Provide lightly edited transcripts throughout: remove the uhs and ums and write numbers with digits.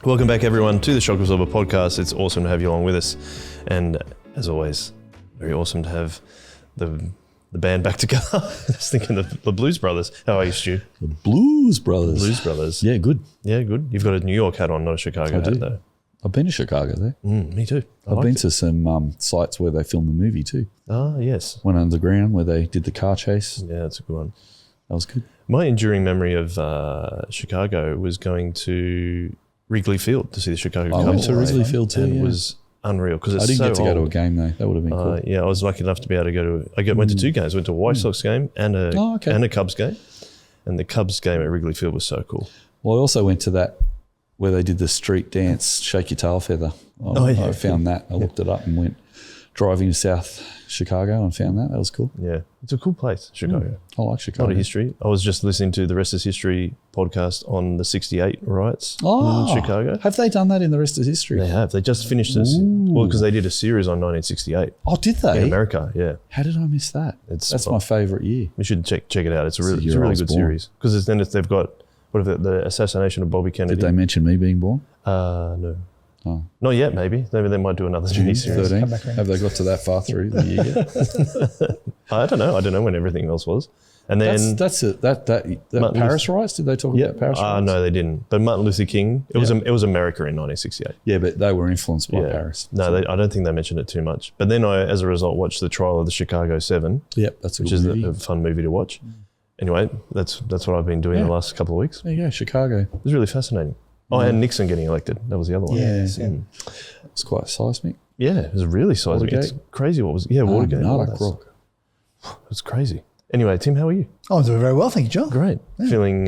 Welcome back, everyone, to the Shock Absorber podcast. It's awesome to have you along with us. And as always, very awesome to have the band back together. I was thinking of the Blues Brothers. How are you, Stu? The Blues Brothers. Blues Brothers. Yeah, good. Yeah, good. You've got a New York hat on, not a Chicago hat, though. I've been to Chicago there. Me too. I've been to some sites where they filmed the movie too. Ah, yes. Went underground where they did the car chase. Yeah, that's a good one. That was good. My enduring memory of Chicago was going to Wrigley Field to see the Chicago Cubs. I went to Wrigley Field too. And yeah. it was unreal because it's I didn't so get to go to a old. game though. That would have been cool. Yeah, I was lucky enough to be able to go to. Went to two games. Went to a White Sox game and a Cubs game, and the Cubs game at Wrigley Field was so cool. Well, I also went to that where they did the street dance, Shake Your Tail Feather. I found that. I looked it up and went driving to South Chicago and found that. That was cool. Yeah, it's a cool place, Chicago. I like Chicago. A lot of history. I was just listening to the Rest is History podcast on the '68 riots in Chicago. Have they done that in the Rest is History? They have. They just finished this. Well, because they did a series on 1968. Oh, did they? In America, yeah. How did I miss that? That's my favourite year. You should check it out. It's a really good series. Because then they've got the assassination of Bobby Kennedy. Did they mention me being born? No. Oh. Not yet, maybe. Maybe they might do another mini-series. 13. Have they got to that far through the year yet? I don't know. I don't know when everything else was. And then that Paris riots. Did they talk about Paris riots? No, they didn't. But Martin Luther King. It was America in 1968. Yeah, but they were influenced by Paris. No, I don't think they mentioned it too much. But then I, as a result, watched the trial of the Chicago 7. Yep, that's which is a fun movie to watch. Anyway, that's what I've been doing the last couple of weeks. There you go, Chicago. It was really fascinating. Oh, and Nixon getting elected. That was the other one. Yeah. It was quite seismic. Yeah, it was really seismic. It's crazy what was... Yeah, Watergate. Rock. It was crazy. Anyway, Tim, how are you? Oh, I'm doing very well, thank you, John. Great. Yeah. Feeling...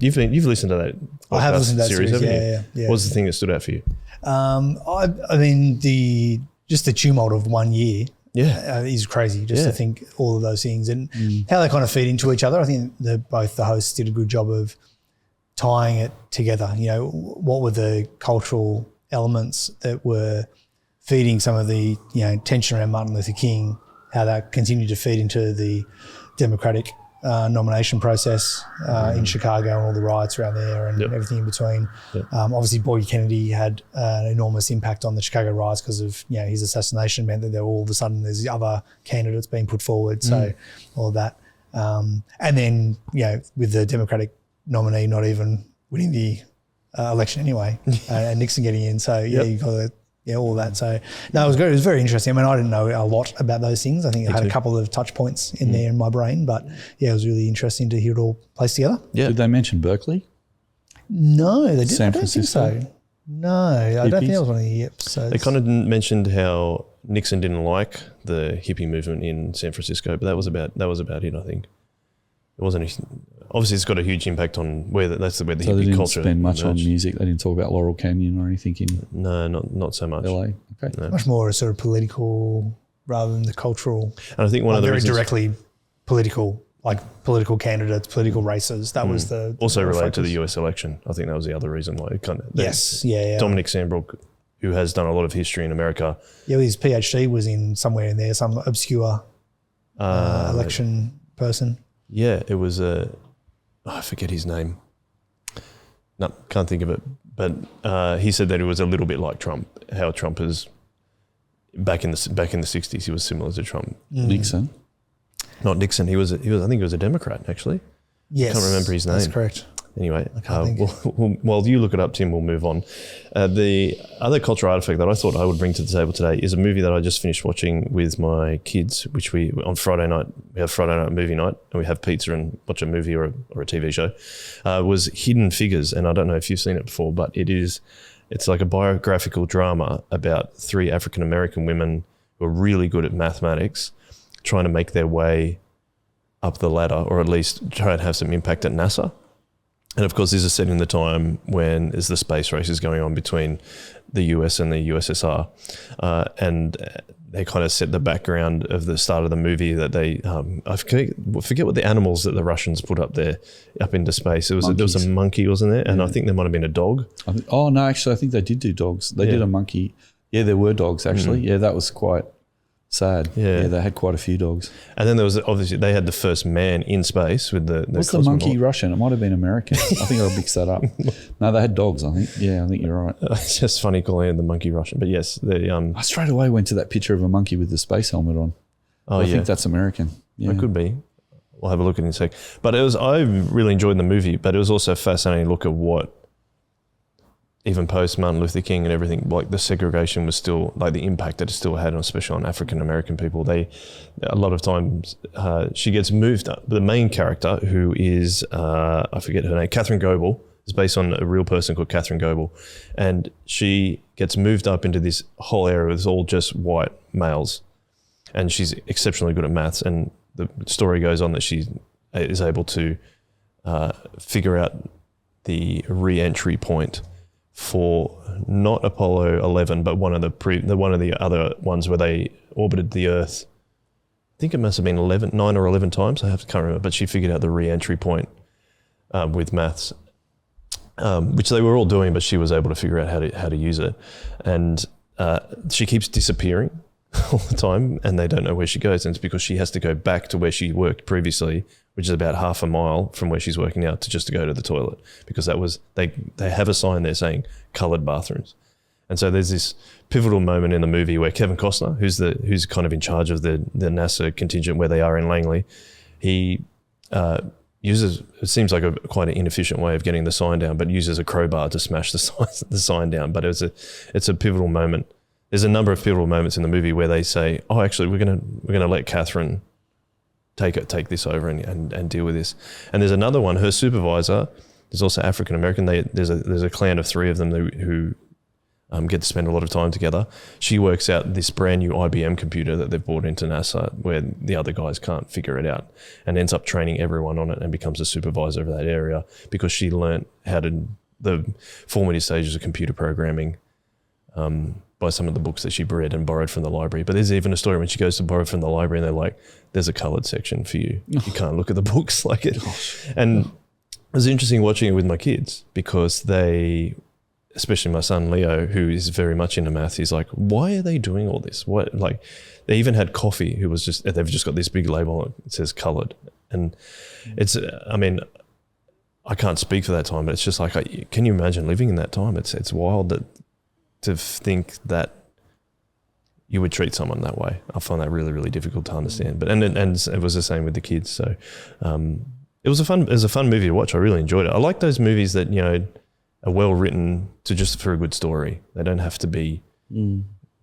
You've listened to that podcast I have listened to that series, haven't you? Yeah. What's the thing that stood out for you? I mean, the tumult of 1 year is crazy, just to think all of those things and how they kind of feed into each other. I think both the hosts did a good job of tying it together. You know, what were the cultural elements that were feeding some of the, tension around Martin Luther King, how that continued to feed into the Democratic nomination process in Chicago and all the riots around there and everything in between. Yep. Obviously, Bobby Kennedy had an enormous impact on the Chicago riots because of his assassination meant that there all of a sudden there's other candidates being put forward. So all of that. And then, with the Democratic nominee not even winning the election anyway and Nixon getting in. So, you got all that. So, no, it was good. It was very interesting. I mean, I didn't know a lot about those things. I think I had a couple of touch points in there in my brain, but it was really interesting to hear it all placed together. Yeah. Did they mention Berkeley? No, they didn't. San Francisco? I don't think so. No, I don't think that was one of the episodes. They kind of mentioned how Nixon didn't like the hippie movement in San Francisco, but that was about it, I think. It wasn't obviously it's got a huge impact on where the hippie culture. They didn't spend much on music. They didn't talk about Laurel Canyon or anything in not so much. LA. Okay, no. Much more a sort of political rather than the cultural. And I think one of the very reasons, directly political, like political candidates, political races. That was the also related to the US election. I think that was the other reason why it kind of Dominic Sandbrook, who has done a lot of history in America. Yeah, his PhD was in somewhere in there, some obscure election person. Yeah, it was I forget his name. No, can't think of it. But he said that it was a little bit like Trump. How Trump is back in the 60s, he was similar to Trump. Nixon, not Nixon. I think he was a Democrat actually. Yes, can't remember his name. That's correct. Anyway, while you look it up, Tim, we'll move on. The other cultural artifact that I thought I would bring to the table today is a movie that I just finished watching with my kids, which on Friday night, we have Friday night movie night, and we have pizza and watch a movie or a TV show, was Hidden Figures. And I don't know if you've seen it before, but it's like a biographical drama about 3 African-American women who are really good at mathematics, trying to make their way up the ladder, or at least try and have some impact at NASA. And of course, this is set in the time when the space race is going on between the US and the USSR. And they kind of set the background of the start of the movie that they, I forget what the animals that the Russians put up into space. There was a monkey, wasn't there? And I think there might have been a dog. No, actually, I think they did do dogs. They did a monkey. Yeah, there were dogs, actually. Yeah, that was quite Sad. Yeah, they had quite a few dogs. And then there was obviously they had the first man in space with the What's the monkey Russian? It might have been American. I think I'll mix that up. No, they had dogs, I think. Yeah, I think you're right. It's just funny calling it the monkey Russian. But yes, I straight away went to that picture of a monkey with the space helmet on. I think that's American. Yeah. It could be. We'll have a look at it in a sec. But I really enjoyed the movie, but it was also fascinating to look at what, even post Martin Luther King and everything, like the segregation was still, like the impact that it still had, especially on African American people. A lot of times she gets moved up. The main character, who is, I forget her name, Catherine Goebel, is based on a real person called Catherine Goebel. And she gets moved up into this whole area with all just white males. And she's exceptionally good at maths. And the story goes on that she is able to figure out the re-entry point for not Apollo 11, but one of the other ones where they orbited the Earth. I think it must have been 9 or 11 times. Can't remember, but she figured out the re-entry point with maths, which they were all doing, but she was able to figure out how to use it. And she keeps disappearing all the time, and they don't know where she goes. And it's because she has to go back to where she worked previously, which is about half a mile from where she's working now, to go to the toilet, because that was they have a sign there saying coloured bathrooms. And so there's this pivotal moment in the movie where Kevin Costner, who's kind of in charge of the NASA contingent where they are in Langley, he uses, it seems like quite an inefficient way of getting the sign down, but uses a crowbar to smash the sign down. But it's a pivotal moment. There's a number of pivotal moments in the movie where they say, "Oh, actually, we're gonna let Catherine take this over and deal with this." And there's another one. Her supervisor is also African American. There's a clan of 3 of them who get to spend a lot of time together. She works out this brand new IBM computer that they've brought into NASA, where the other guys can't figure it out, and ends up training everyone on it and becomes a supervisor of that area because she learnt the formative stages of computer programming by some of the books that she read and borrowed from the library. But there's even a story when she goes to borrow from the library and they're like, "There's a coloured section for you. You can't look at the books like it." And it was interesting watching it with my kids, because they, especially my son Leo, who is very much into math, he's like, "Why are they doing all this? What?" Like, they even had coffee they've just got this big label on it. It says coloured. And it's, I mean, I can't speak for that time, but it's just like, can you imagine living in that time? It's wild to think that you would treat someone that way. I find that really, really difficult to understand. But and it was the same with the kids. So it was a fun movie to watch. I really enjoyed it. I like those movies that, are well written just for a good story. They don't have to be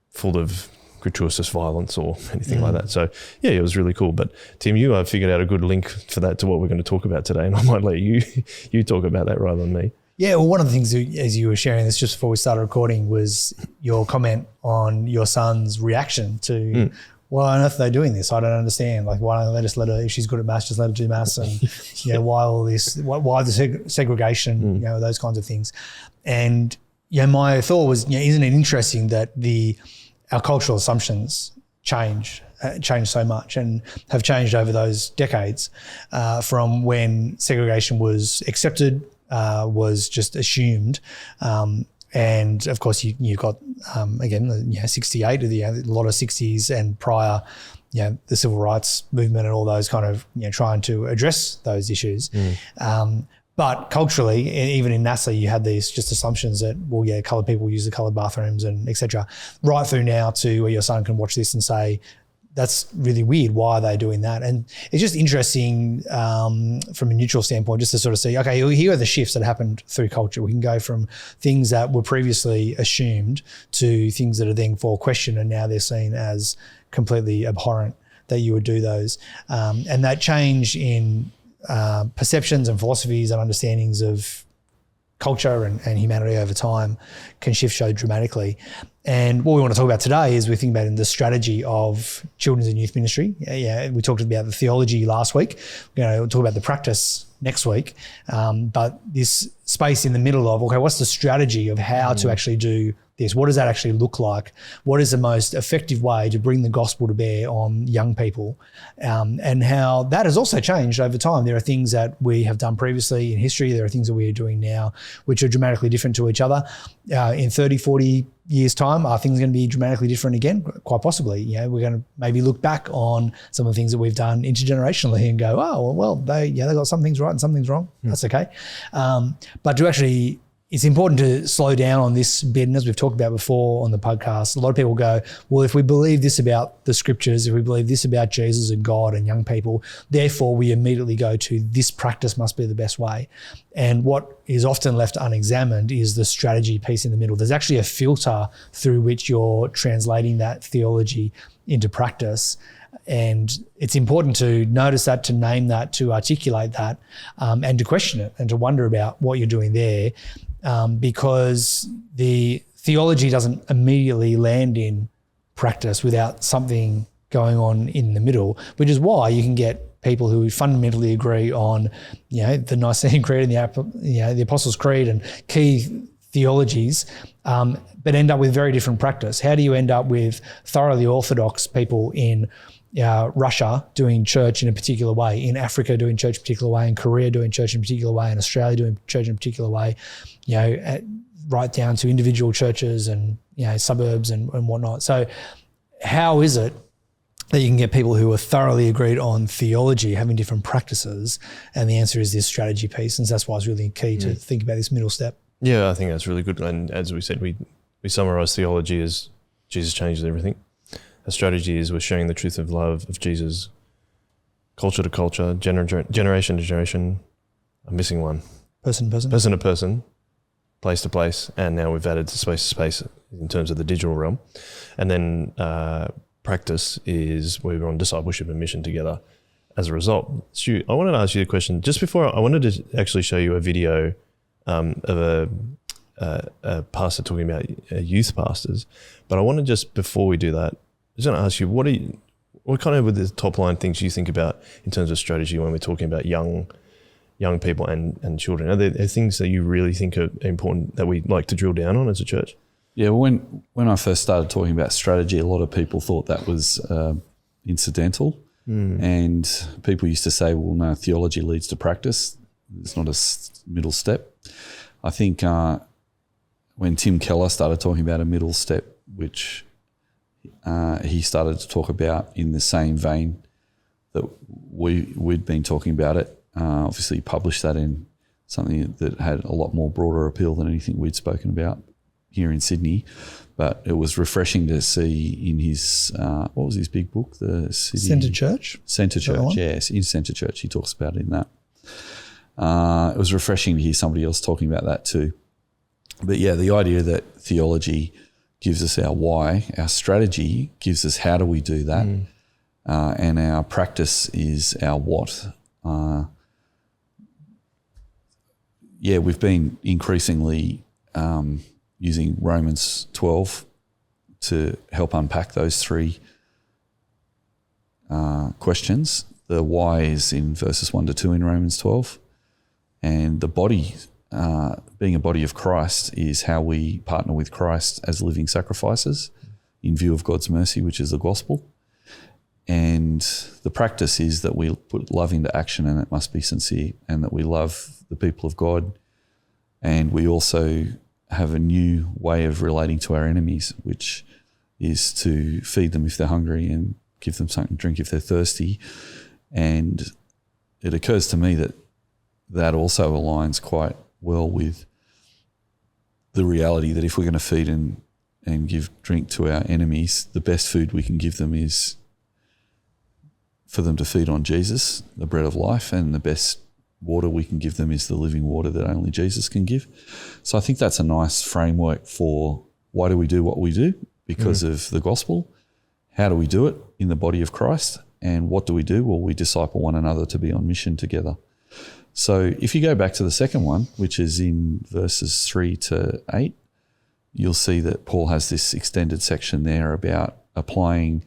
full of gratuitous violence or anything like that. So yeah, it was really cool. But Tim, you figured out a good link for that to what we're going to talk about today, and I might let you talk about that rather than me. Yeah, well, one of the things as you were sharing this just before we started recording was your comment on your son's reaction to, why on earth are they doing this? I don't understand. Like, why don't they just let her, if she's good at maths, just let her do maths? And, why all this, why the segregation, those kinds of things. And, my thought was, isn't it interesting that our cultural assumptions change so much and have changed over those decades from when segregation was accepted, was just assumed. And of course you've got, again, 68, a lot of 60s and prior, the civil rights movement and all those kind of, trying to address those issues. But culturally, even in NASA, you had these just assumptions that, coloured people use the coloured bathrooms and et cetera, right through now to where your son can watch this and say, that's really weird. Why are they doing that? And it's just interesting from a neutral standpoint, just to sort of see, okay, here are the shifts that happened through culture. We can go from things that were previously assumed to things that are then for question, and now they're seen as completely abhorrent that you would do those. And that change in perceptions and philosophies and understandings of culture and humanity over time can shift so dramatically. And what we want to talk about today is we think about in the strategy of children's and youth ministry. We talked about the theology last week. We're going to talk about the practice next week. But this space in the middle of, what's the strategy of how to actually do this? What does that actually look like? What is the most effective way to bring the gospel to bear on young people? And how that has also changed over time. There are things that we have done previously in history. There are things that we are doing now which are dramatically different to each other. In 30, 40 years' time, are things going to be dramatically different again? Quite possibly. You know, we're going to maybe look back on some of the things that we've done intergenerationally and go, oh, well, they got some things right and some things wrong. That's okay. But to actually, it's important to slow down on this bit. And as we've talked about before on the podcast, a lot of people go, well, if we believe this about the scriptures, if we believe this about Jesus and God and young people, therefore we immediately go to this practice must be the best way. And what is often left unexamined is the strategy piece in the middle. There's actually a filter through which you're translating that theology into practice. And it's important to notice that, to name that, to articulate that, and to question it and to wonder about what you're doing there. Because the theology doesn't immediately land in practice without something going on in the middle, which is why you can get people who fundamentally agree on, you know, the Nicene Creed and the Apostles' Creed and key theologies, but end up with very different practice. How do you end up with thoroughly orthodox people in Russia doing church in a particular way, in Africa doing church in a particular way, in Korea doing church in a particular way, in Australia doing church in a particular way, you know, right down to individual churches and, you know, suburbs and whatnot. So how is it that you can get people who are thoroughly agreed on theology having different practices? And the answer is this strategy piece. And that's why it's really key to think about this middle step. Yeah, I think that's really good. And as we said, we summarize theology as Jesus changes everything. A strategy is we're sharing the truth of love of Jesus, culture to culture, generation to generation. I'm missing one. Person to person, place to place, and now we've added space to space in terms of the digital realm. And then practice is we're on discipleship and mission together as a result. Stu, I wanted to ask you a question. Just before, I wanted to actually show you a video of a pastor talking about youth pastors. But I want to just, before we do that, I just want to ask you, what kind of were the top line things you think about in terms of strategy when we're talking about young people and children? Are there things that you really think are important that we like to drill down on as a church? Yeah, well, when I first started talking about strategy, a lot of people thought that was incidental. And people used to say, well, no, theology leads to practice. It's not a middle step. I think when Tim Keller started talking about a middle step, which he started to talk about in the same vein that we'd been talking about it. Obviously, he published that in something that had a lot more broader appeal than anything we'd spoken about here in Sydney. But it was refreshing to see in his, what was his big book? The City Centre Church? Centre Church, yes. In Centre Church, he talks about it in that. It was refreshing to hear somebody else talking about that too. But yeah, the idea that theology gives us our why, our strategy gives us how do we do that, and our practice is our what. We've been increasingly using Romans 12 to help unpack those three questions. The why is in verses 1 to 2 in Romans 12, and the body, being a body of Christ, is how we partner with Christ as living sacrifices in view of God's mercy, which is the gospel. And the practice is that we put love into action, and it must be sincere, and that we love the people of God. And we also have a new way of relating to our enemies, which is to feed them if they're hungry and give them something to drink if they're thirsty. And it occurs to me that that also aligns quite well with the reality that if we're going to feed and give drink to our enemies, the best food we can give them is for them to feed on Jesus, the bread of life, and the best water we can give them is the living water that only Jesus can give. So I think that's a nice framework for why do we do what we do? Because of the gospel. How do we do it in the body of Christ? And what do? Well, we disciple one another to be on mission together. So if you go back to the second one, which is in verses 3 to 8, you'll see that Paul has this extended section there about applying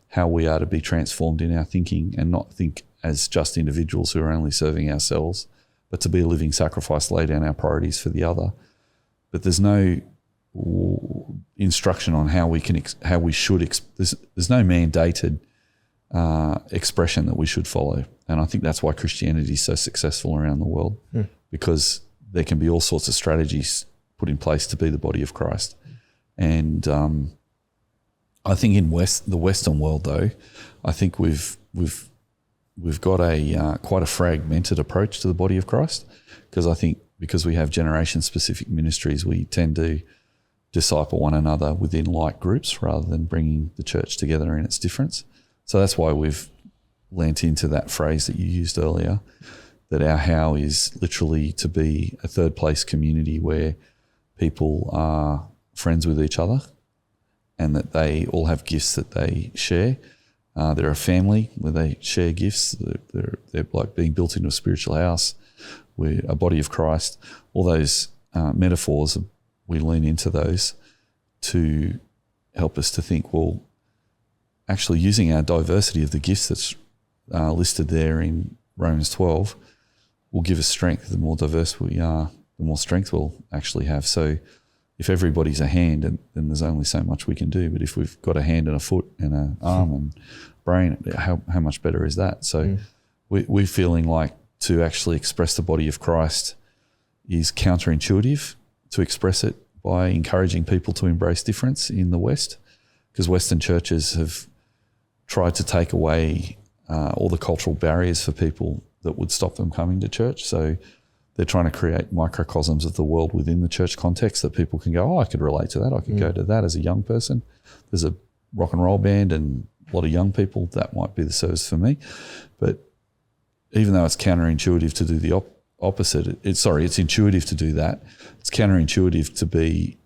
how we are to be transformed in our thinking and not think as just individuals who are only serving ourselves, but to be a living sacrifice, lay down our priorities for the other. But there's no instruction on how we should. There's no mandated expression that we should follow, and I think that's why Christianity is so successful around the world, because there can be all sorts of strategies put in place to be the body of Christ. And I think in the Western world, though, I think we've got a quite a fragmented approach to the body of Christ, because I think because we have generation-specific ministries, we tend to disciple one another within like groups rather than bringing the church together in its difference. So that's why we've lent into that phrase that you used earlier, that our how is literally to be a third place community where people are friends with each other and that they all have gifts that they share. They're a family where they share gifts. They're like being built into a spiritual house. We're a body of Christ. All those metaphors, we lean into those to help us to think, well, actually using our diversity of the gifts that's listed there in Romans 12 will give us strength. The more diverse we are, the more strength we'll actually have. So if everybody's a hand, then there's only so much we can do. But if we've got a hand and a foot and an arm and brain, how much better is that? So we're feeling like to actually express the body of Christ is counterintuitive to express it by encouraging people to embrace difference in the West, because Western churches have tried to take away all the cultural barriers for people that would stop them coming to church. So they're trying to create microcosms of the world within the church context that people can go, oh, I could relate to that. I could go to that as a young person. There's a rock and roll band and a lot of young people. That might be the service for me. But even though it's counterintuitive to do the opposite, it's intuitive to do that. It's counterintuitive to be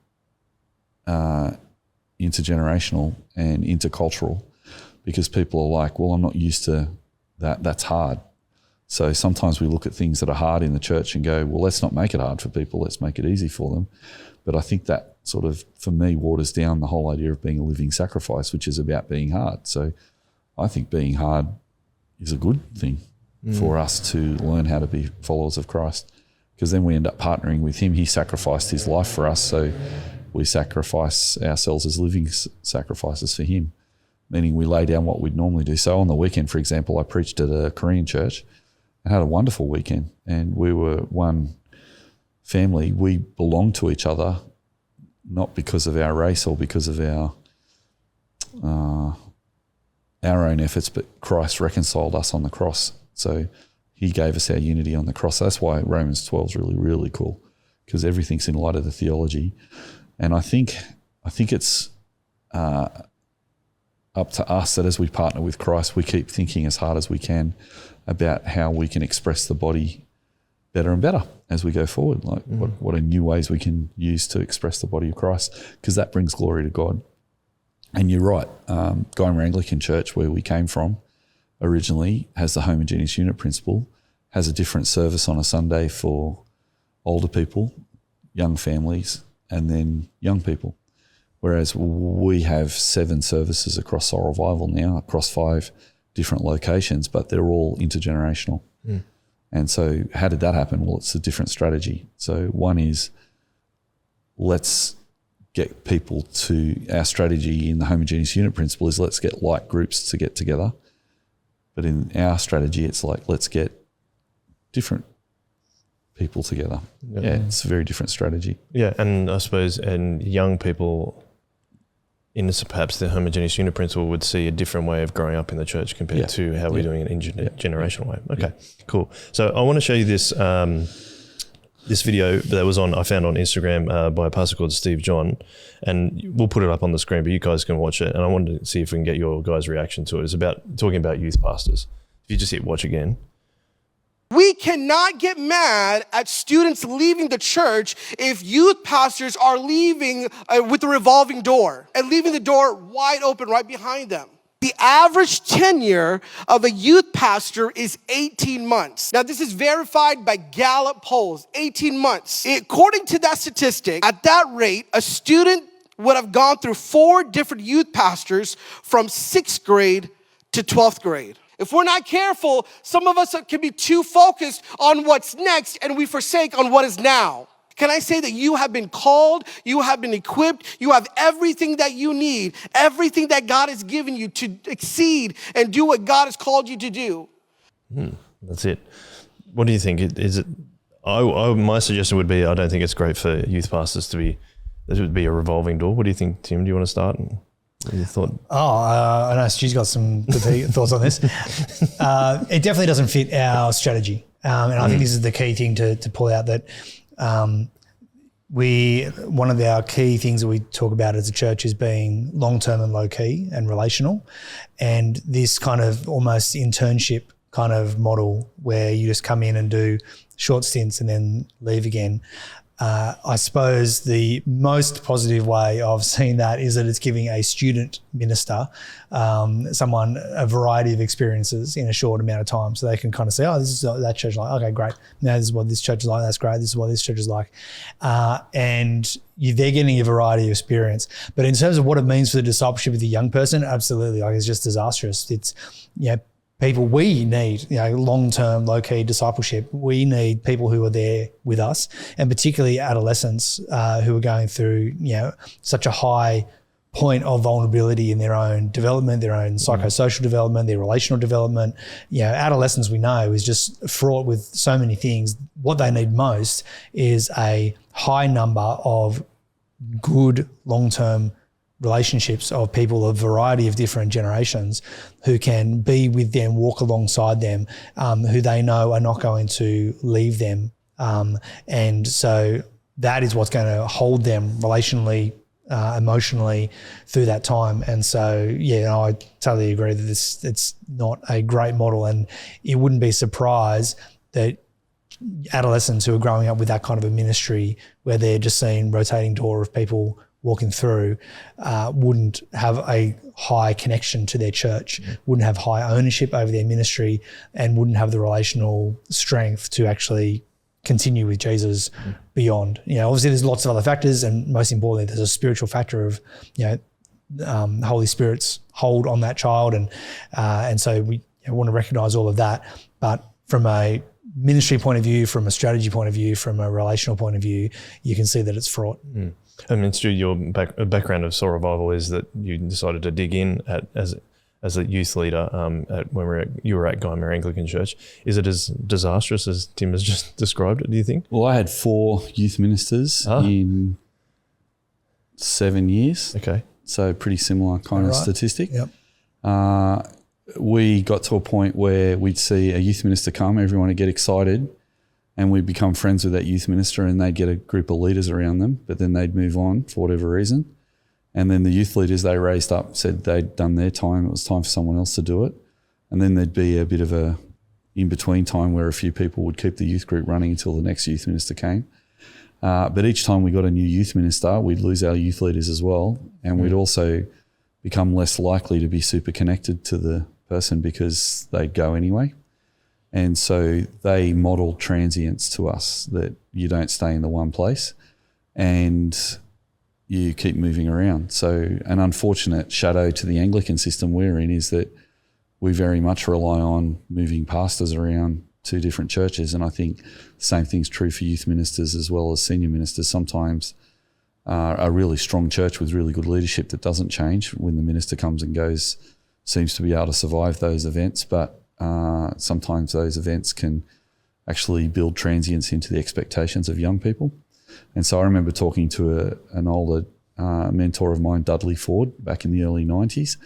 intergenerational and intercultural, because people are like, well, I'm not used to that. That's hard. So sometimes we look at things that are hard in the church and go, well, let's not make it hard for people. Let's make it easy for them. But I think that sort of, for me, waters down the whole idea of being a living sacrifice, which is about being hard. So I think being hard is a good thing for us to learn how to be followers of Christ, because then we end up partnering with him. He sacrificed his life for us, so we sacrifice ourselves as living sacrifices for him, meaning we lay down what we'd normally do. So on the weekend, for example, I preached at a Korean church and had a wonderful weekend, and we were one family. We belonged to each other, not because of our race or because of our own efforts, but Christ reconciled us on the cross. So he gave us our unity on the cross. That's why Romans 12 is really, really cool, because everything's in light of the theology. And I think it's up to us that as we partner with Christ, we keep thinking as hard as we can about how we can express the body better and better as we go forward. Like what are new ways we can use to express the body of Christ, because that brings glory to God. And you're right, Guymer Anglican Church, where we came from originally, has the homogeneous unit principle, has a different service on a Sunday for older people, young families, and then young people. Whereas we have 7 services across Soul Revival now, across 5 different locations, but they're all intergenerational. And so how did that happen? Well, it's a different strategy. So one is, let's get people to, our strategy in the homogeneous unit principle is let's get like groups to get together. But in our strategy, it's like, let's get different people together. Yeah, it's a very different strategy. Yeah, and I suppose, and young people in perhaps the homogeneous unit principle would see a different way of growing up in the church compared to how we're doing it in generational way. Okay, cool. So I want to show you this this video that I found on Instagram by a pastor called Steve John, and we'll put it up on the screen, but you guys can watch it. And I wanted to see if we can get your guys' reaction to it. It's about talking about youth pastors. If you just hit watch again. We cannot get mad at students leaving the church if youth pastors are leaving with a revolving door and leaving the door wide open right behind them. The average tenure of a youth pastor is 18 months. Now, this is verified by Gallup polls, 18 months. According to that statistic, at that rate, a student would have gone through 4 different youth pastors from 6th grade to 12th grade. If we're not careful, some of us can be too focused on what's next and we forsake on what is now. Can I say that you have been called, you have been equipped, you have everything that you need, everything that God has given you to exceed and do what God has called you to do? That's it. What do you think? Is it? My suggestion would be, I don't think it's great for youth pastors to be. This would be a revolving door. What do you think, Tim? Do you want to start? What do you thought? I know Stu's got some good thoughts on this. It definitely doesn't fit our strategy, and I think this is the key thing to pull out. That one of our key things that we talk about as a church is being long-term and low-key and relational, and this kind of almost internship kind of model where you just come in and do short stints and then leave again. I suppose the most positive way of seeing that is that it's giving a student minister, someone, a variety of experiences in a short amount of time, so they can kind of say, oh, this is that church like, okay, great. Now this is what this church is like, that's great. This is what this church is like. And they're getting a variety of experience. But in terms of what it means for the discipleship of the young person, absolutely, like it's just disastrous. It's, people, we need, long-term, low-key discipleship. We need people who are there with us, and particularly adolescents who are going through, such a high point of vulnerability in their own development, their own psychosocial development, their relational development. Adolescence, we know, is just fraught with so many things. What they need most is a high number of good long-term relationships of people of a variety of different generations who can be with them, walk alongside them, who they know are not going to leave them. And so that is what's going to hold them relationally, emotionally through that time. And so, I totally agree that it's not a great model, and it wouldn't be a surprise that adolescents who are growing up with that kind of a ministry where they're just seeing rotating door of people walking through wouldn't have a high connection to their church, wouldn't have high ownership over their ministry, and wouldn't have the relational strength to actually continue with Jesus beyond. Obviously there's lots of other factors, and most importantly, there's a spiritual factor of, Holy Spirit's hold on that child. And so we want to recognize all of that. But from a ministry point of view, from a strategy point of view, from a relational point of view, you can see that it's fraught. I mean, Stu, your background of Soul Revival is that you decided to dig in as a youth leader you were at Guymer Anglican Church. Is it as disastrous as Tim has just described it, do you think? Well, I had 4 youth ministers in 7 years. Okay. So pretty similar kind of statistic. Yep. We got to a point where we'd see a youth minister come, everyone would get excited, and we'd become friends with that youth minister, and they'd get a group of leaders around them, but then they'd move on for whatever reason. And then the youth leaders they raised up said they'd done their time, it was time for someone else to do it. And then there'd be a bit of a in-between time where a few people would keep the youth group running until the next youth minister came. But each time we got a new youth minister, we'd lose our youth leaders as well, and we'd also become less likely to be super connected to the person because they'd go anyway. And so they modeled transience to us, that you don't stay in the one place and you keep moving around. So an unfortunate shadow to the Anglican system we're in is that we very much rely on moving pastors around to different churches. And I think the same thing's true for youth ministers as well as senior ministers. Sometimes a really strong church with really good leadership that doesn't change when the minister comes and goes seems to be able to survive those events, but sometimes those events can actually build transience into the expectations of young people. And so I remember talking to an older mentor of mine, Dudley Ford, back in the early 90s,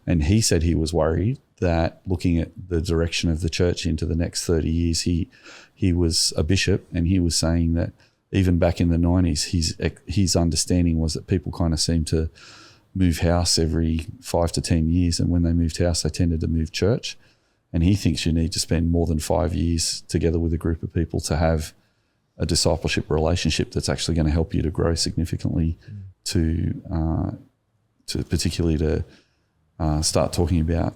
and he said he was worried that looking at the direction of the church into the next 30 years, he was a bishop, and he was saying that even back in the 90s, his understanding was that people kind of seemed to move house every 5 to 10 years, and when they moved house, they tended to move church. And he thinks you need to spend more than 5 years together with a group of people to have a discipleship relationship that's actually going to help you to grow significantly, to particularly to start talking about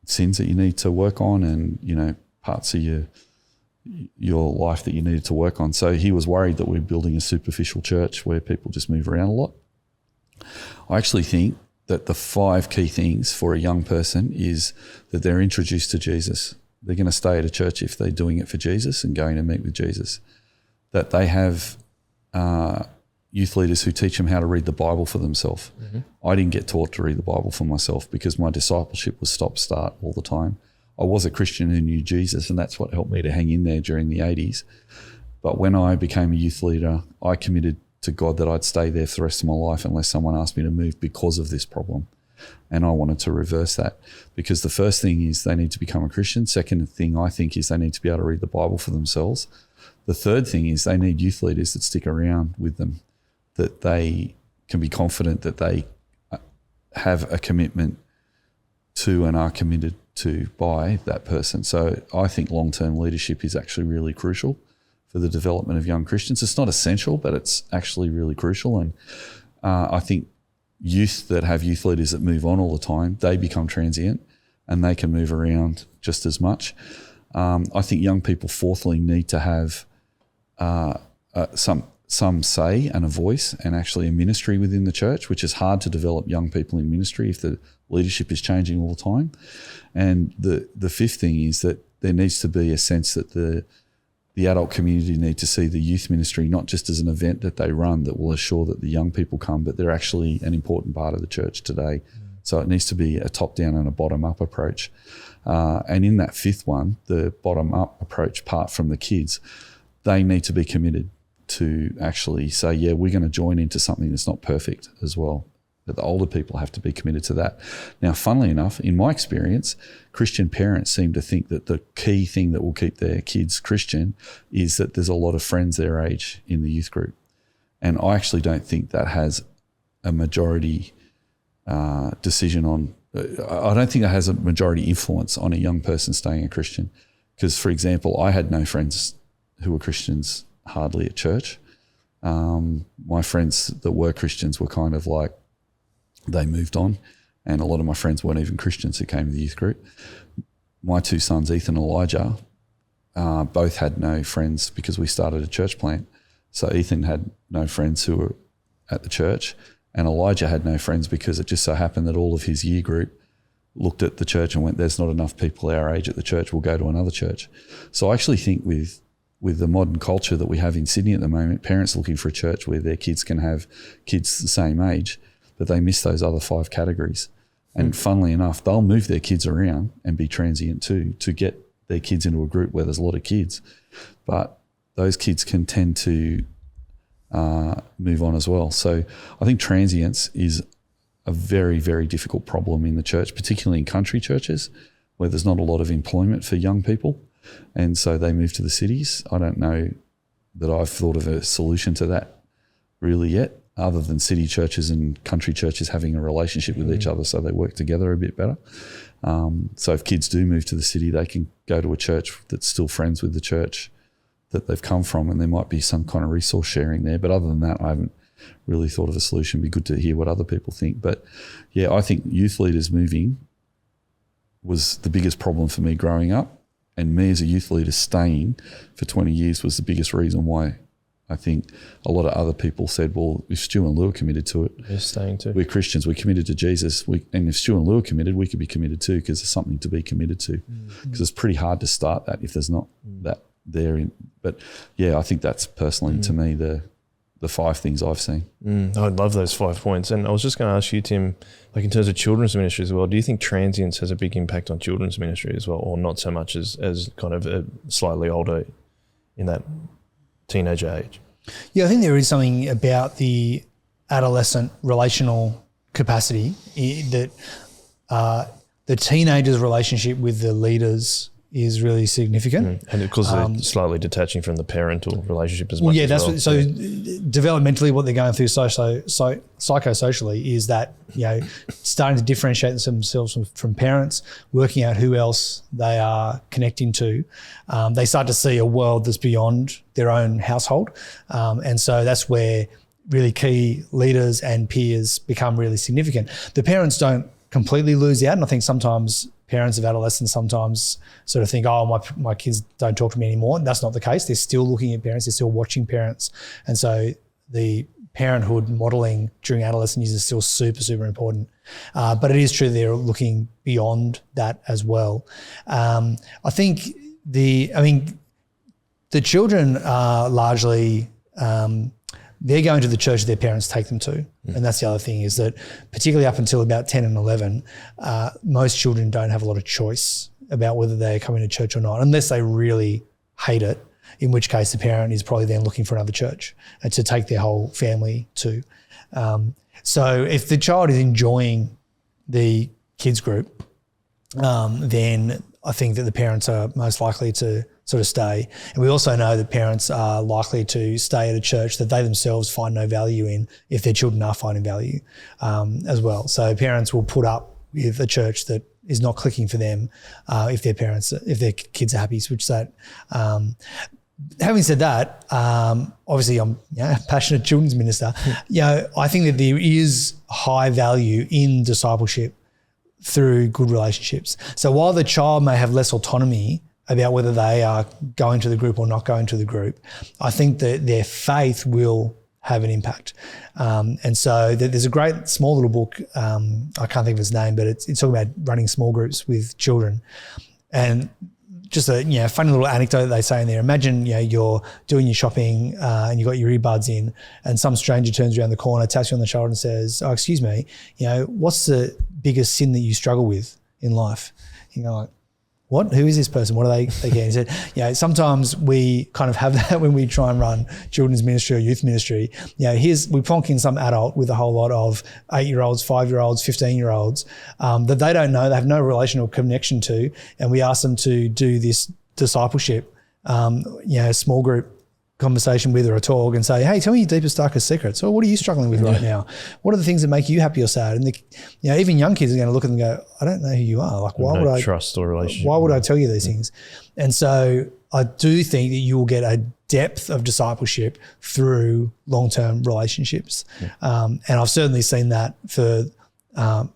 sins that you need to work on, and parts of your life that you needed to work on. So he was worried that we're building a superficial church where people just move around a lot. I actually think that the 5 key things for a young person is that they're introduced to Jesus. They're going to stay at a church if they're doing it for Jesus and going to meet with Jesus. That they have youth leaders who teach them how to read the Bible for themselves. I didn't get taught to read the Bible for myself because my discipleship was stop-start all the time. I was a Christian who knew Jesus, and that's what helped me to hang in there during the 80s. But when I became a youth leader, I committed to God that I'd stay there for the rest of my life unless someone asked me to move because of this problem. And I wanted to reverse that, because the first thing is they need to become a Christian. Second thing I think is they need to be able to read the Bible for themselves. The third thing is they need youth leaders that stick around with them, that they can be confident that they have a commitment to and are committed to by that person. So I think long-term leadership is actually really crucial for the development of young Christians. It's not essential, but it's actually really crucial. And I think youth that have youth leaders that move on all the time, they become transient and they can move around just as much. I think young people, fourthly, need to have some say and a voice and actually a ministry within the church, which is hard to develop young people in ministry if the leadership is changing all the time. And the fifth thing is that there needs to be a sense that the adult community need to see the youth ministry not just as an event that they run that will assure that the young people come, but they're actually an important part of the church today. So it needs to be a top-down and a bottom-up approach. And in that fifth one, the bottom-up approach part from the kids, they need to be committed to actually say, yeah, we're going to join into something that's not perfect as well. That the older people have to be committed to that. Now, funnily enough, in my experience, Christian parents seem to think that the key thing that will keep their kids Christian is that there's a lot of friends their age in the youth group. And I actually don't think that has a majority decision on, I don't think that has a majority influence on a young person staying a Christian. Because, for example, I had no friends who were Christians hardly at church. My friends that were Christians were kind of like, they moved on, and a lot of my friends weren't even Christians who came to the youth group. My two sons, Ethan and Elijah, both had no friends because we started a church plant. So Ethan had no friends who were at the church, and Elijah had no friends because it just so happened that all of his year group looked at the church and went, there's not enough people our age at the church, we'll go to another church. So I actually think with the modern culture that we have in Sydney at the moment, parents looking for a church where their kids can have kids the same age, but they miss those other 5 categories. And funnily enough, they'll move their kids around and be transient too, to get their kids into a group where there's a lot of kids. But those kids can tend to move on as well. So I think transience is a very, very difficult problem in the church, particularly in country churches where there's not a lot of employment for young people. And so they move to the cities. I don't know that I've thought of a solution to that really yet, other than city churches and country churches having a relationship with each other so they work together a bit better. So if kids do move to the city, they can go to a church that's still friends with the church that they've come from, and there might be some kind of resource sharing there. But other than that, I haven't really thought of a solution. It'd be good to hear what other people think. But yeah, I think youth leaders moving was the biggest problem for me growing up, and me as a youth leader staying for 20 years was the biggest reason why I think a lot of other people said, well, if Stu and Lou are committed to it, they're staying too. We're Christians, we're committed to Jesus. And if Stu and Lou are committed, we could be committed too, because there's something to be committed to. Because it's pretty hard to start that if there's not that there. But yeah, I think that's personally to me the 5 things I've seen. I love those 5 points. And I was just going to ask you, Tim, like in terms of children's ministry as well, do you think transience has a big impact on children's ministry as well, or not so much as kind of a slightly older in that teenager age? Yeah, I think there is something about the adolescent relational capacity that the teenager's relationship with the leaders is really significant. And because they're slightly detaching from the parental relationship as much. Well, yeah, as that's well. what, so developmentally what they're going through psychosocially is that, starting to differentiate themselves from parents, working out who else they are connecting to. They start to see a world that's beyond their own household. And so that's where really key leaders and peers become really significant. The parents don't completely lose out, and I think sometimes parents of adolescents sometimes sort of think, oh, my kids don't talk to me anymore. And that's not the case. They're still looking at parents. They're still watching parents. And so the parenthood modelling during adolescent years is still super, super important. But it is true they're looking beyond that as well. I think the children are largely they're going to the church their parents take them to. And that's the other thing, is that particularly up until about 10 and 11, most children don't have a lot of choice about whether they're coming to church or not, unless they really hate it, in which case the parent is probably then looking for another church and to take their whole family to. So if the child is enjoying the kids group, then I think that the parents are most likely to sort of stay. And we also know that parents are likely to stay at a church that they themselves find no value in if their children are finding value as well. So parents will put up with a church that is not clicking for them if their kids are happy, switch that. Having said that, obviously I'm a passionate children's minister. I think that there is high value in discipleship through good relationships. So while the child may have less autonomy about whether they are going to the group or not going to the group, I think that their faith will have an impact. And so there's a great small little book, I can't think of its name, but it's talking about running small groups with children. And just a funny little anecdote that they say in there. Imagine you're doing your shopping and you've got your earbuds in, and some stranger turns around the corner, taps you on the shoulder and says, "Oh, excuse me, what's the biggest sin that you struggle with in life?" You go like, "What? Who is this person? What are they can?" He said, sometimes we kind of have that when we try and run children's ministry or youth ministry. We plonk in some adult with a whole lot of 8-year-olds, 5-year-olds, 15-year-olds that they don't know, they have no relational connection to, and we ask them to do this discipleship, small group conversation with or a talk and say, "Hey, tell me your deepest, darkest secrets. Or what are you struggling with right now? What are the things that make you happy or sad?" And even young kids are going to look at them and go, "I don't know who you are. Like, why would I trust or relationship? Why would I tell you these things?" And so I do think that you will get a depth of discipleship through long-term relationships. And I've certainly seen that for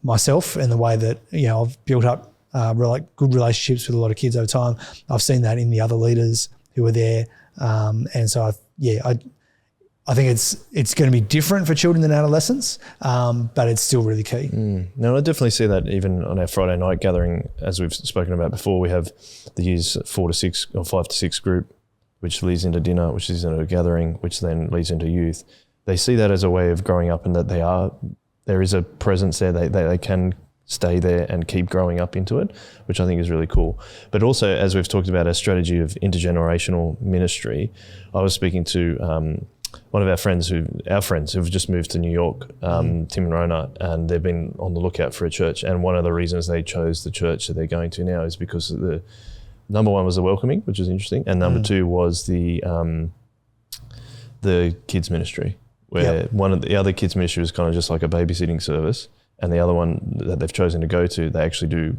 myself and the way that, I've built up good relationships with a lot of kids over time. I've seen that in the other leaders who are there. And so, I think it's going to be different for children than adolescents, but it's still really key. No, I definitely see that even on our Friday night gathering, as we've spoken about before. We have the years 4 to 6 or 5 to 6 group, which leads into dinner, which leads into a gathering, which then leads into youth. They see that as a way of growing up, and that there is a presence there. They can stay there and keep growing up into it, which I think is really cool. But also, as we've talked about, our strategy of intergenerational ministry, I was speaking to one of our friends who've just moved to New York, Tim and Rona, and they've been on the lookout for a church. And one of the reasons they chose the church that they're going to now is because of number one was the welcoming, which is interesting, and number two was the kids ministry, where one of the other kids ministry was kind of just like a babysitting service. And the other one that they've chosen to go to, they actually do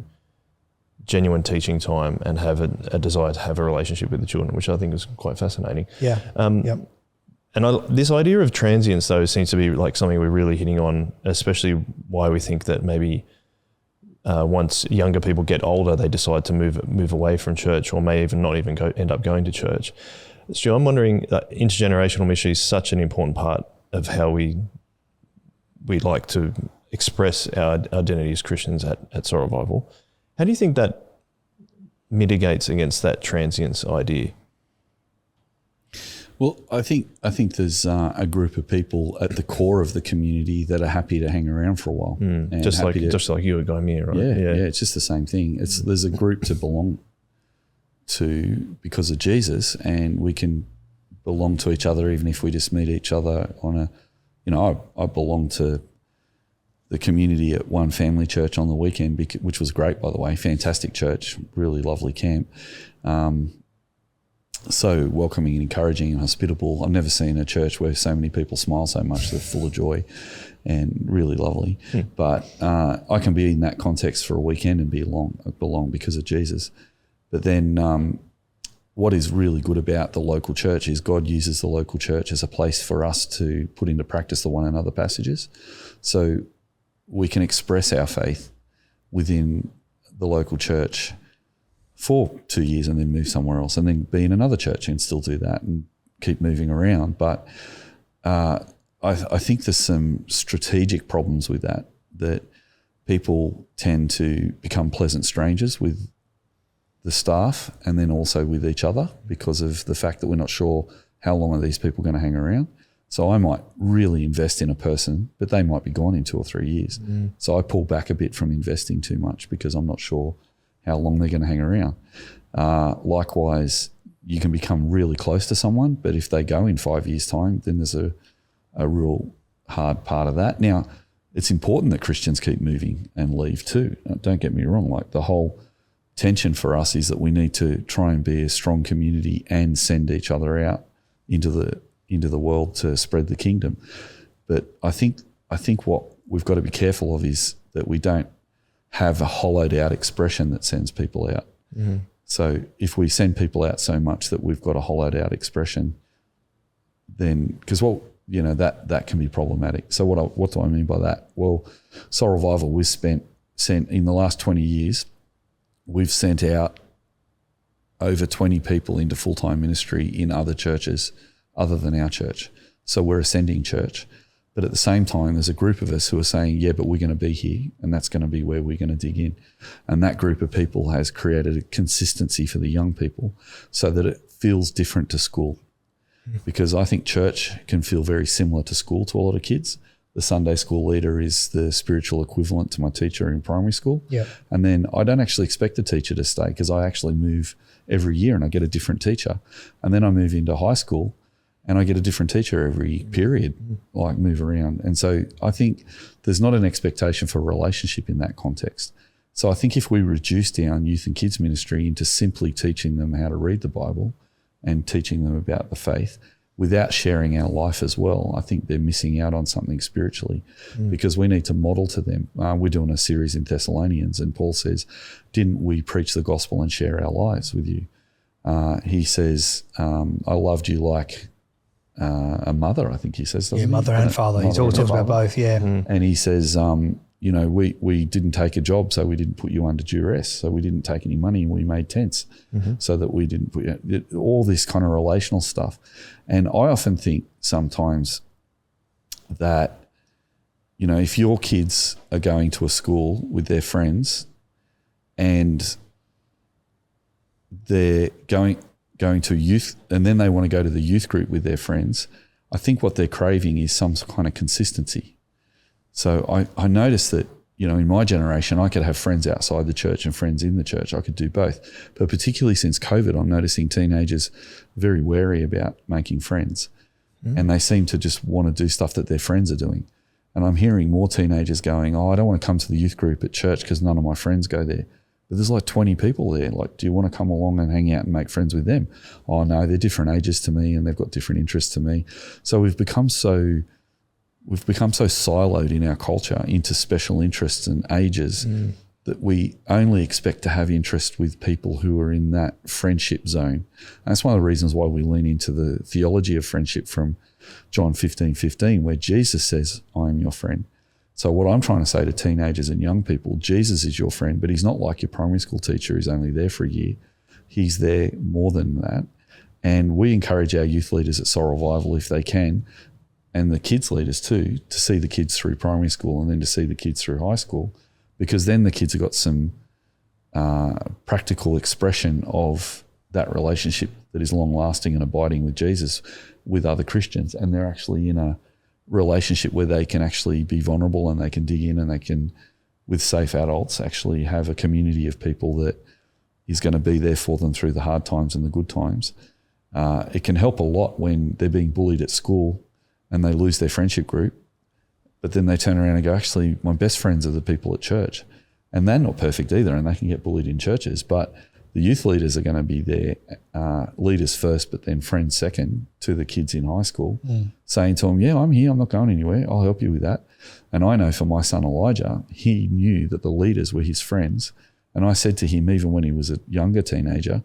genuine teaching time and have a desire to have a relationship with the children, which I think is quite fascinating. Yeah. And this idea of transience, though, seems to be like something we're really hitting on, especially why we think that maybe once younger people get older, they decide to move away from church, or may even not even end up going to church. Stu, I'm wondering, intergenerational ministry is such an important part of how we like to express our identity as Christians at Soul Revival. How do you think that mitigates against that transience idea? Well, I think there's a group of people at the core of the community that are happy to hang around for a while. And just like you at Gaimea, right? Yeah, it's just the same thing. There's a group to belong to because of Jesus, and we can belong to each other even if we just meet each other on I belong to the community at One Family Church on the weekend, which was great, by the way. Fantastic church, really lovely camp. So welcoming and encouraging and hospitable. I've never seen a church where so many people smile so much. They're full of joy and really lovely. But I can be in that context for a weekend and belong because of Jesus. But then what is really good about the local church is God uses the local church as a place for us to put into practice the one another passages. So we can express our faith within the local church for 2 years and then move somewhere else, and then be in another church and still do that and keep moving around. But I think there's some strategic problems with that people tend to become pleasant strangers with the staff and then also with each other because of the fact that we're not sure how long are these people going to hang around. So I might really invest in a person, but they might be gone in 2 or 3 years. So I pull back a bit from investing too much because I'm not sure how long they're going to hang around. Likewise, you can become really close to someone, but if they go in 5 years' time, then there's a real hard part of that. Now, it's important that Christians keep moving and leave too. Don't get me wrong. Like, the whole tension for us is that we need to try and be a strong community and send each other out into the world to spread the kingdom. But I think what we've got to be careful of is that we don't have a hollowed out expression that sends people out. So if we send people out so much that we've got a hollowed out expression, then, because that can be problematic. So what do I mean by that? Well, Soul Revival, we've sent in the last 20 years, we've sent out over 20 people into full-time ministry in other churches other than our church. So we're a sending church. But at the same time, there's a group of us who are saying, yeah, but we're going to be here, and that's going to be where we're going to dig in. And that group of people has created a consistency for the young people so that it feels different to school. Because I think church can feel very similar to school to a lot of kids. The Sunday school leader is the spiritual equivalent to my teacher in primary school. Yeah. And then I don't actually expect the teacher to stay because I actually move every year and I get a different teacher. And then I move into high school and I get a different teacher every period, like move around. And so I think there's not an expectation for a relationship in that context. So I think if we reduce down youth and kids ministry into simply teaching them how to read the Bible and teaching them about the faith without sharing our life as well, I think they're missing out on something spiritually because we need to model to them. We're doing a series in Thessalonians and Paul says, didn't we preach the gospel and share our lives with you? He says, I loved you like a mother, I think he says. Yeah, mother and father. He talks about both, yeah. And he says, we didn't take a job, so we didn't put you under duress. So we didn't take any money and we made tents so that we didn't put all this kind of relational stuff. And I often think sometimes that, if your kids are going to a school with their friends and they're going to youth and then they want to go to the youth group with their friends, I think what they're craving is some kind of consistency. So I noticed that, in my generation, I could have friends outside the church and friends in the church. I could do both. But particularly since COVID, I'm noticing teenagers very wary about making friends. And they seem to just want to do stuff that their friends are doing. And I'm hearing more teenagers going, I don't want to come to the youth group at church because none of my friends go there. But there's like 20 people there. Like, do you want to come along and hang out and make friends with them? Oh, no, they're different ages to me and they've got different interests to me. So we've become so siloed in our culture into special interests and ages that we only expect to have interest with people who are in that friendship zone. And that's one of the reasons why we lean into the theology of friendship from John 15:15, where Jesus says, I am your friend. So what I'm trying to say to teenagers and young people, Jesus is your friend, but he's not like your primary school teacher who's only there for a year. He's there more than that. And we encourage our youth leaders at Soul Revival, if they can, and the kids leaders too, to see the kids through primary school and then to see the kids through high school, because then the kids have got some practical expression of that relationship that is long-lasting and abiding with Jesus with other Christians, and they're actually in a relationship where they can actually be vulnerable and they can dig in and they can, with safe adults, actually have a community of people that is going to be there for them through the hard times and the good times. It can help a lot when they're being bullied at school and they lose their friendship group, but then they turn around and go, actually, my best friends are the people at church. And they're not perfect either, and they can get bullied in churches, but the youth leaders are going to be there, leaders first, but then friends second to the kids in high school, saying to them, yeah, I'm here, I'm not going anywhere, I'll help you with that. And I know for my son Elijah, he knew that the leaders were his friends. And I said to him, even when he was a younger teenager,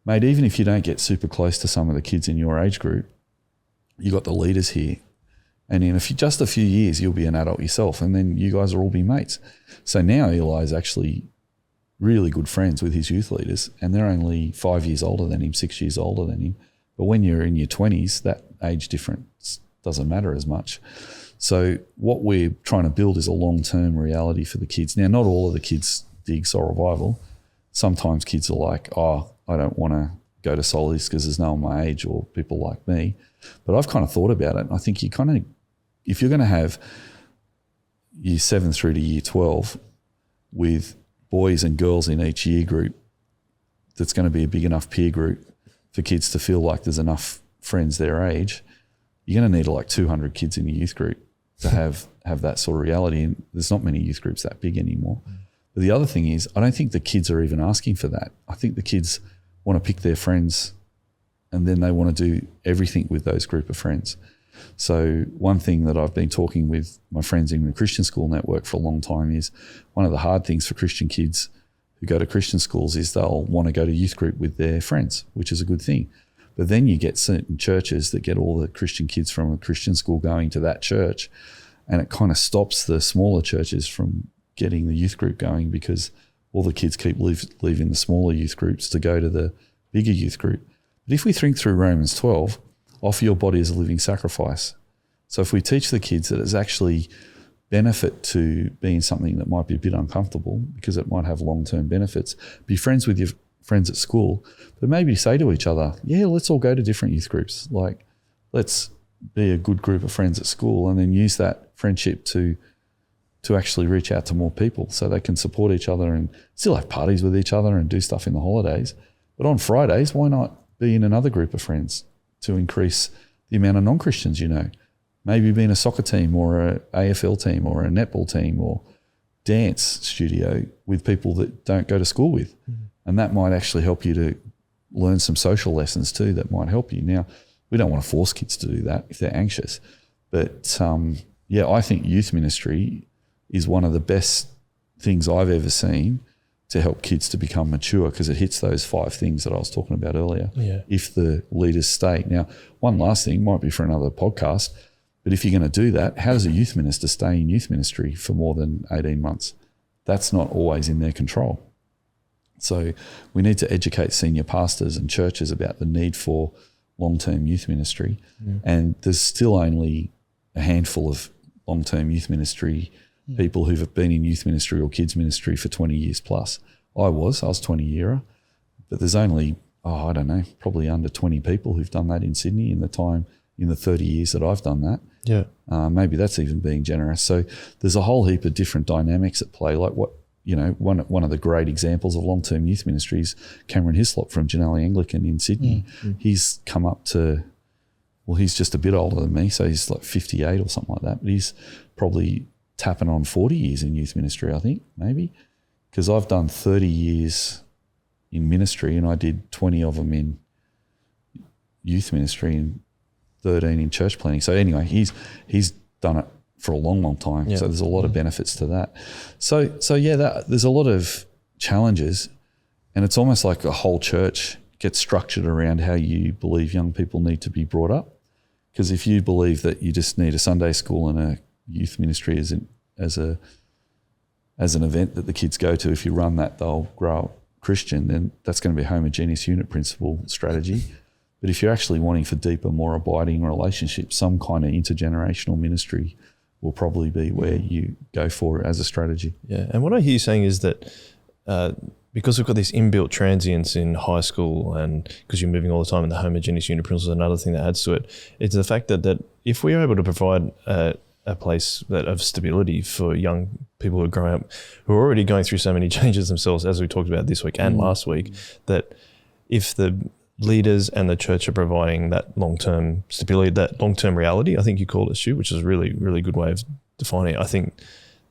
mate, even if you don't get super close to some of the kids in your age group, you got the leaders here. And in just a few years, you'll be an adult yourself, and then you guys will all be mates. So now Eli is actually really good friends with his youth leaders, and they're only 5 years older than him, 6 years older than him. But when you're in your 20s, that age difference doesn't matter as much. So what we're trying to build is a long-term reality for the kids. Now, not all of the kids dig Soul Revival. Sometimes kids are like, oh, I don't want to go to solis because there's no one my age or people like me. But I've kind of thought about it, and I think you kind of, if you're going to have year 7 through to year 12 with boys and girls in each year group, that's going to be a big enough peer group for kids to feel like there's enough friends their age, you're going to need like 200 kids in a youth group to have that sort of reality. And there's not many youth groups that big anymore. But the other thing is, I don't think the kids are even asking for that. I think the kids want to pick their friends and then they want to do everything with those group of friends. So one thing that I've been talking with my friends in the Christian school network for a long time is one of the hard things for Christian kids who go to Christian schools is they'll want to go to youth group with their friends, which is a good thing. But then you get certain churches that get all the Christian kids from a Christian school going to that church, and it kind of stops the smaller churches from getting the youth group going because all the kids keep leaving the smaller youth groups to go to the bigger youth group. But if we think through Romans 12, offer your body as a living sacrifice. So if we teach the kids that it's actually benefit to being something that might be a bit uncomfortable because it might have long-term benefits, be friends with your friends at school, but maybe say to each other, yeah, let's all go to different youth groups. Like, let's be a good group of friends at school and then use that friendship to actually reach out to more people so they can support each other and still have parties with each other and do stuff in the holidays. But on Fridays, why not be in another group of friends to increase the amount of non-Christians you know? Maybe be in a soccer team or a AFL team or a netball team or dance studio with people that don't go to school with. Mm-hmm. And that might actually help you to learn some social lessons too that might help you. Now, we don't want to force kids to do that if they're anxious. But I think youth ministry is one of the best things I've ever seen to help kids to become mature because it hits those 5 things that I was talking about earlier. Yeah. If the leaders stay. Now, one last thing might be for another podcast, but if you're going to do that, how does a youth minister stay in youth ministry for more than 18 months? That's not always in their control. So we need to educate senior pastors and churches about the need for long-term youth ministry. Mm. And there's still only a handful of long-term youth ministry people who've been in youth ministry or kids ministry for 20 years plus. I was 20-yearer, but there's only, probably under 20 people who've done that in Sydney in the 30 years that I've done that. Yeah. Maybe that's even being generous. So there's a whole heap of different dynamics at play, like one of the great examples of long-term youth ministry is Cameron Hislop from Janelle Anglican in Sydney. Mm. He's come up to, he's just a bit older than me, so he's like 58 or something like that, but he's probably tapping on 40 years in youth ministry, I think, maybe, because I've done 30 years in ministry and I did 20 of them in youth ministry and 13 in church planning. So anyway, he's done it for a long, long time. Yeah. So there's a lot of benefits to that. So there's a lot of challenges, and it's almost like a whole church gets structured around how you believe young people need to be brought up. Because if you believe that you just need a Sunday school and a youth ministry as an event that the kids go to, if you run that, they'll grow up Christian, then that's going to be a homogeneous unit principle strategy. But if you're actually wanting for deeper, more abiding relationships, some kind of intergenerational ministry will probably be where you go for it as a strategy. Yeah, and what I hear you saying is that because we've got this inbuilt transience in high school and because you're moving all the time and the homogeneous unit principle is another thing that adds to it, it's the fact that if we are able to provide a place of stability for young people who are growing up, who are already going through so many changes themselves, as we talked about this week and last week, that if the leaders and the church are providing that long-term stability, that long-term reality, I think you called it, Stu, which is a really, really good way of defining it. I think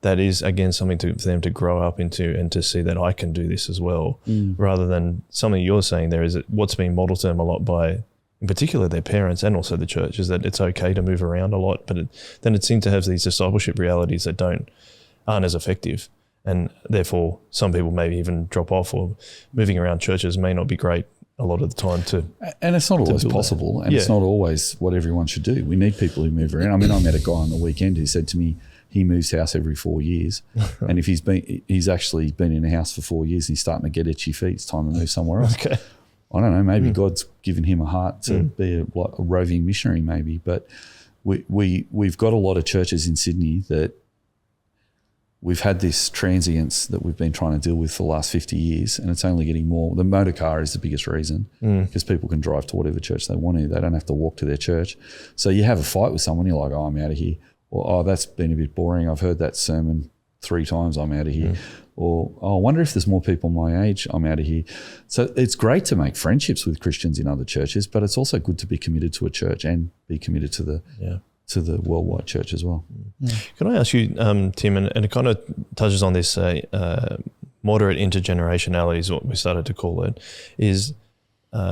that is, again, something for them to grow up into and to see that I can do this as well, rather than something you're saying there is that what's being modeled to them a lot by, in particular, their parents and also the church, is that it's okay to move around a lot, but then it seems to have these discipleship realities that aren't as effective. And therefore, some people maybe even drop off, or moving around churches may not be great a lot of the time too. And it's not always possible, and it's not always what everyone should do. We need people who move around. I mean, I met a guy on the weekend who said to me he moves house every 4 years, and if he's actually been in a house for 4 years and he's starting to get itchy feet, it's time to move somewhere else. Okay. I don't know, maybe God's given him a heart to be a roving missionary maybe, but we've got a lot of churches in Sydney that we've had this transience that we've been trying to deal with for the last 50 years, and it's only getting more. The motor car is the biggest reason, because people can drive to whatever church they want to. They don't have to walk to their church. So you have a fight with someone, you're like, oh, I'm out of here. Or, oh, that's been a bit boring. I've heard that sermon 3 times, I'm out of here. Or, oh, I wonder if there's more people my age, I'm out of here. So it's great to make friendships with Christians in other churches, but it's also good to be committed to a church and be committed to the worldwide church as well. Can I ask you, Tim, and it kind of touches on this moderate intergenerationality is what we started to call it, is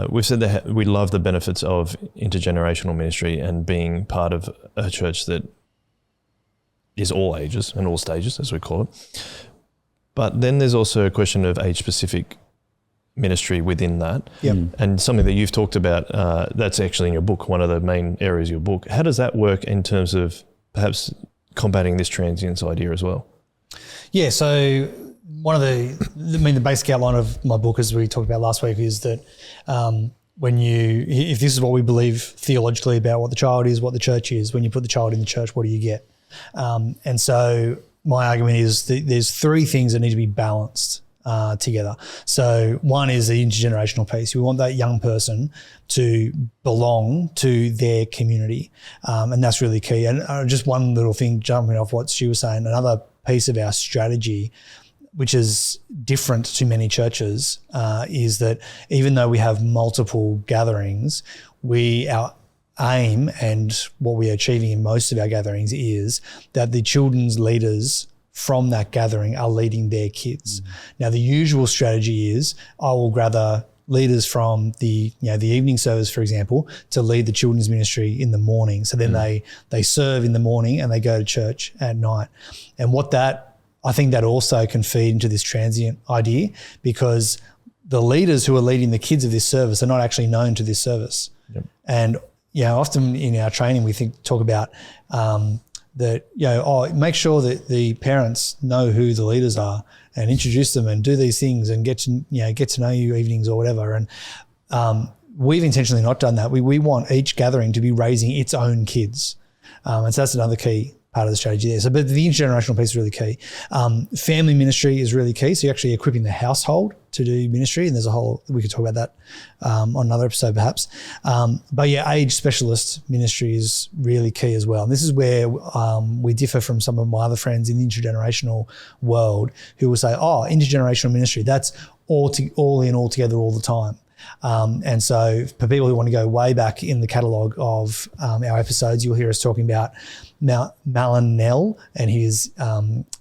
we've said that we love the benefits of intergenerational ministry and being part of a church that is all ages and all stages, as we call it. But then there's also a question of age-specific ministry within that. And something that you've talked about, that's actually in your book, one of the main areas of your book. How does that work in terms of perhaps combating this transience idea as well? Yeah, so one of the basic outline of my book, as we talked about last week, is that if this is what we believe theologically about what the child is, what the church is, when you put the child in the church, what do you get? And so my argument is that there's 3 things that need to be balanced together. So one is the intergenerational piece. We want that young person to belong to their community, and that's really key. And just one little thing, jumping off what she was saying, another piece of our strategy, which is different to many churches, is that even though we have multiple gatherings, our aim and what we are achieving in most of our gatherings is that the children's leaders from that gathering are leading their kids. Now, the usual strategy is I will gather leaders from the evening service, for example, to lead the children's ministry in the morning. So then they serve in the morning and they go to church at night. And I think that also can feed into this transient idea, because the leaders who are leading the kids of this service are not actually known to this service. And often in our training we talk about that, make sure that the parents know who the leaders are and introduce them and do these things and get to know you evenings or whatever. And we've intentionally not done that. We want each gathering to be raising its own kids. And so that's another key part of the strategy there. So, but the intergenerational piece is really key. Family ministry is really key. So you're actually equipping the household to do ministry, and we could talk about that on another episode perhaps. But yeah, age specialist ministry is really key as well. And this is where we differ from some of my other friends in the intergenerational world who will say, oh, intergenerational ministry, that's all together all the time. And so for people who want to go way back in the catalogue of our episodes, you'll hear us talking about Malin Nell and his